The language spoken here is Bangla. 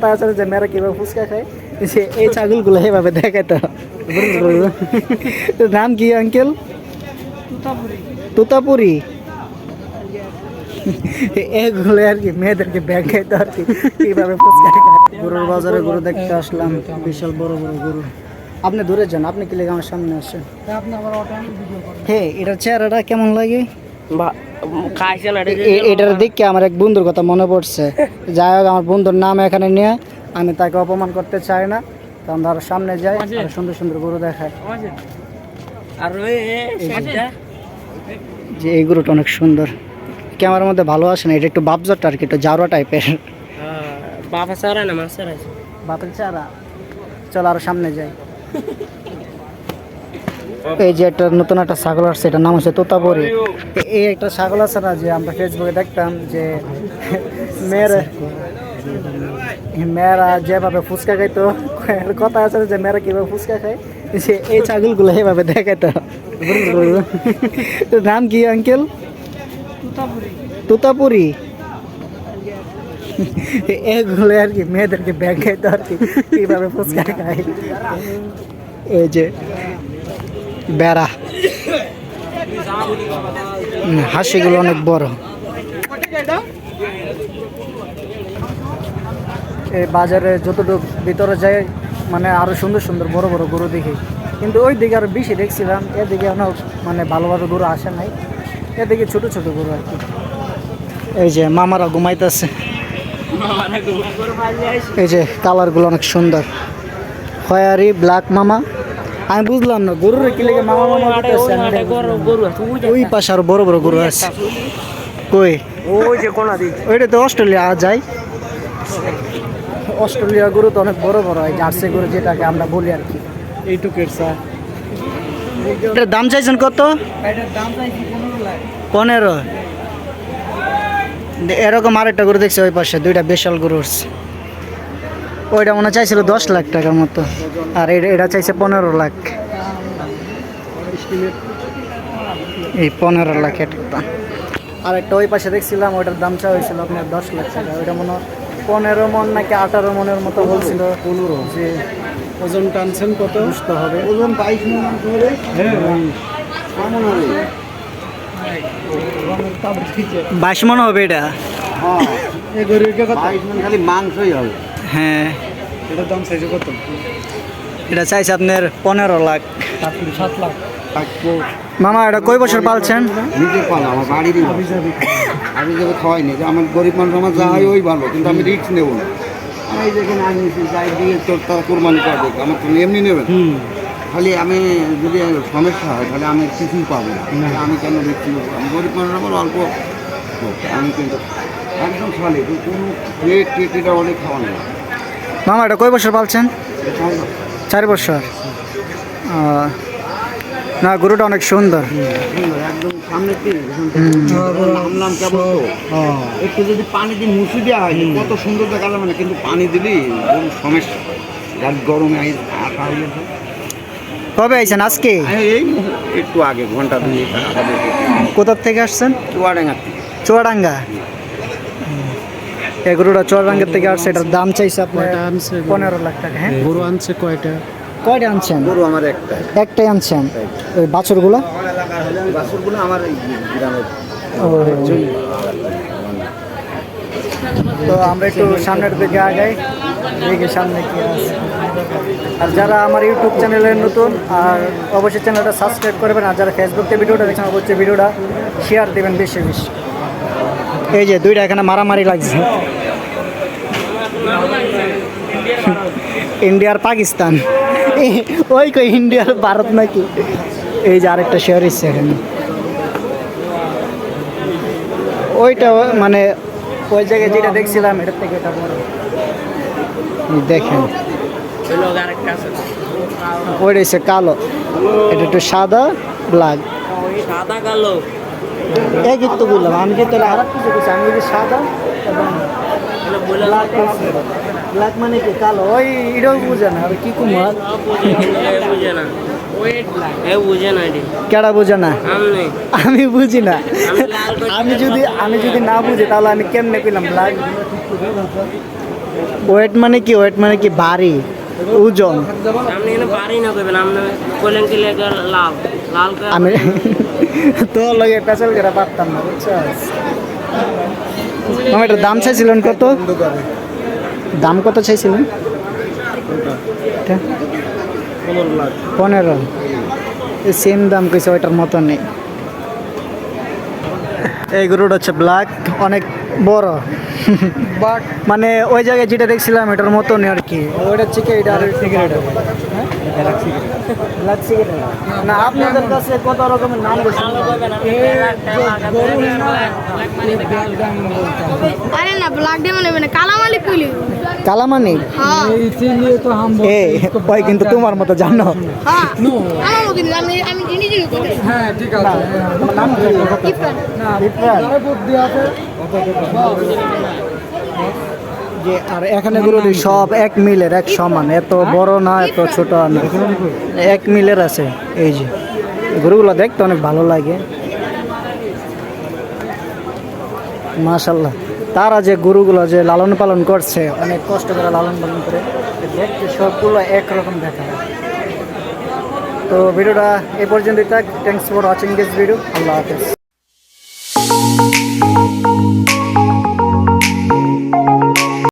তাছাড়া যে মেয়েরা কিভাবে ফুচকা খায় যে এই ছাগলগুলো এভাবে দেখায় তো। নাম কি আঙ্কেল? তোতাপুরি। এগুলো আর কি মেয়েদেরকে দেখাইতো আর কি কিভাবে ফুচকা খায়। গরুর বাজারে গরু দেখতে আসলাম, বিশাল বড় বড় গরু। আপনি দূরে যান, আপনি কি লেগে আমার সামনে আসেন? হ্যাঁ, এটার চেহারাটা কেমন লাগে? এটার দেখে আমার এক বন্ধুর কথা মনে পড়ছে। যাই হোক, আমার বন্ধুর নাম এখানে নিয়ে আমি তাকে অপমান করতে চাই না, তো আমরা আরো সামনে যাই আর সুন্দর সুন্দর গরু দেখায়। যে এই গরুটা অনেক সুন্দর, ক্যামেরার মধ্যে ভালো আসে না, এটা একটু বাপজাট আর কি, একটু জাউরা টাইপের। বাপের চারা। চল আরো সামনে যাই। এই যে একটা নতুন একটা ছাগল আসছে, এটার নাম হচ্ছে তোতাপুরি। এই একটা ছাগল আছে না, যে আমরা ফেসবুকে দেখতাম যে মেয়েরা যেভাবে ফুচকা খাইতো, কথা আছে যে মেয়েরা কিভাবে ফুচকা খায় যে এই ছাগলগুলো এভাবে দেখাইতো। নাম কি আঙ্কেল? তোতাপুরি। এগুলো আর কি মেয়েদেরকে দেখাইতো আর কি কিভাবে ফুচকা খায়। এই যে বেড়া, হাসিগুলো অনেক বড়। এই বাজারে যতটুকু ভিতরে যায় মানে আরো সুন্দর সুন্দর বড় বড় গরু দেখি, কিন্তু ওই দিকে আরো বেশি দেখছিলাম, এদিকে অনেক মানে ভালো ভালো গরু আসে নাই, এদিকে ছোট ছোট গরু আর কি। এই যে মামারা ঘুমাইতেছে। এই যে কালার গুলো অনেক সুন্দর, খয়ারি ব্ল্যাক মামা। আমি বুঝলাম না গরুর কি লেগে মামা মামা করতেছে। ওই পাশে আরো বড় বড় গরু আছে। কই? ওই যে কোনা দিক, ওইটা তো অস্ট্রেলিয়া যায়। অস্ট্রেলিয়া গরু তো অনেক বড় বড় হয়, জার্সি গরু যেটাকে আমরা বলি আর কি। এইটুকের স্যার, এটার দাম চাইছেন কত? এটার দাম চাইছি 15 লাখ। 15? এরকম আরেকটা গরু দেখছি ওই পাশে, দুইটা বিশাল গরু উঠছে। ওইটা মনে চাইছিল 10 লাখ টাকার মতো, আর এটা চাইছে 15 লাখ। এই 15 লাখ একটা। আর একটা ওই পাশে দেখছিলাম, ওইটার দাম চা হয়েছিল আপনার 10 লাখ টাকা। ওইটা মনে 15 মন নাকি 18 মনের মতো বলছিল। 15? যে ওজন টানছেন কত বুঝতে হবে। ওজন 22 মন হবে। হ্যাঁ 22 মন হবে এটা। হ্যাঁ, এই গরুর কত? 22 মন খালি মাংসই হবে। হ্যাঁ, এটার দাম চাইছে কত? এটা চাইছে আপনার 15 লাখ। 7 লাখ। মামা এটা কয় বছর পালছেন? নিজে পালা, আমার বাড়িরই। আমি যাবে খাওয়াই নি, যে আমার গরিব মানুষ আমার যা হয় ওই ভালো, কিন্তু আমি রিস্ক নেব না। আমি যেখানে আনিয়েছি যাই দিয়ে তোর তারা কোরবানি করে দেখ, আমার তো এমনি নেবেন। খালি আমি যদি সমস্যা হয় তাহলে আমি কিছুই পাবো না, আমি কেন রিস্ক নেবো? আমি গরিব মানুষ, আমার অল্প, আমি কিন্তু একদম খালি কোনো প্লেট টেট এটা অনেক খাওয়ানো। মামা এটা কয় বছর পালছেন? 4 বছর। না, গরুটা অনেক সুন্দর, একদম সামনের দিকে নামলাম কেবল তো, একটু যদি পানি দিয়ে মুছে দেওয়া হয় কত সুন্দর দেখা যাবে না, কিন্তু পানি দিলি গরুর সমস্যা, গরমে আটা হয়ে। কবে আইছেন? আজকে? এই একটু আগে, ঘন্টা 2। কোথার থেকে আসছেন? চুয়াডাঙ্গা। চুয়াডাঙ্গা? এই গরুটা চুয়াডাঙ্গার থেকে আসছে। এটার দাম চাইছে আপনার 15 লাখ টাকা। হ্যাঁ, গরু আনছে কয়টা? কয়টা আনছেন? গরু আমার একটাই আনছেন। ওই বাছুরগুলো? বাছুরগুলো আমার গ্রামের। তো আমরা একটু সামনের দিকে আগাই, দেখি সামনে কি আছে। আর যারা আমার ইউটিউব চ্যানেলে নতুন, আর অবশ্যই চ্যানেলটা সাবস্ক্রাইব করবেন, আর যারা ফেসবুক থেকে ভিডিওটা দেখছেন অবশ্যই ভিডিওটা শেয়ার দেবেন বেশি বেশি। এই যে দুইটা এখানে মারামারি লাগছে, ইন্ডিয়ার পাকিস্তান। ওই কই ইন্ডিয়ার ভারত নাকি? এই যে আরেকটা শেয়ার এসছে এখানে। ওইটা মানে ওই জায়গায় যেটা দেখছিলাম এটার থেকে এটা বড়। দেখেন ওইটা হচ্ছে কালো, এটা একটু সাদা ব্ল্যাক। সাদা কালো এক একটু বললাম আমি, যে তাহলে আর কিছু কিছু আমি যে সাদা এবং ব্ল্যাক মানে কি কালো, ওই এটাও বুঝে না। আর কি কুমার কেডা বুঝে না? আমি বুঝি না। আমি যদি না বুঝি তাহলে আমি কেমনে পেলাম ব্ল্যাক? ওয়েট মানে কি? ওয়েট মানে কি ভারী, ওজন। আপনি এখানে বাড়ি না করবেন, আপনি বলেন কি লেগে লাল লাল করে আমি তো লাগে পেছাল করে পারতাম না, বুঝছো? আমার এটার দাম চাইছিলেন কত? দাম কত চাইছিলেন? 15। সেম দাম কইছে, ওইটার মতো নেই। এই গরুটা হচ্ছে ব্ল্যাক, অনেক বড়। মানে ওই জায়গায় যেটা দেখছিলাম এটার মতনই আর কি। ওইটা চিকে এটা আর সিগারেট। ব্ল্যাক সিগারেট না, আপনাদের কাছে কত রকমের নাম রয়েছে? अरे ना ब्लैक डायमंड में काला वाली पीली কালামানি। हाँ এ ওই কিন্তু তোমার মতো জানো। हाँ আমার মতো আমি জিনি জিনি করি তোমার নাম কি? বিপ্রাণ। যে আর এখানে গরুটি সব এক মিলের, এক সমান, এত বড় না এত ছোট না, এক মিলের আছে। এই যে গরুগুলো দেখতে অনেক ভালো লাগে, মাশাল্লাহ। তারা যে গরুগুলো যে লালন পালন করছে, অনেক কষ্ট করে লালন পালন করে, দেখতে সবগুলো একরকম দেখা যায়। তো ভিডিওটা এই পর্যন্তই থাক। Thanks for watching this video. আল্লাহ হাফেজ।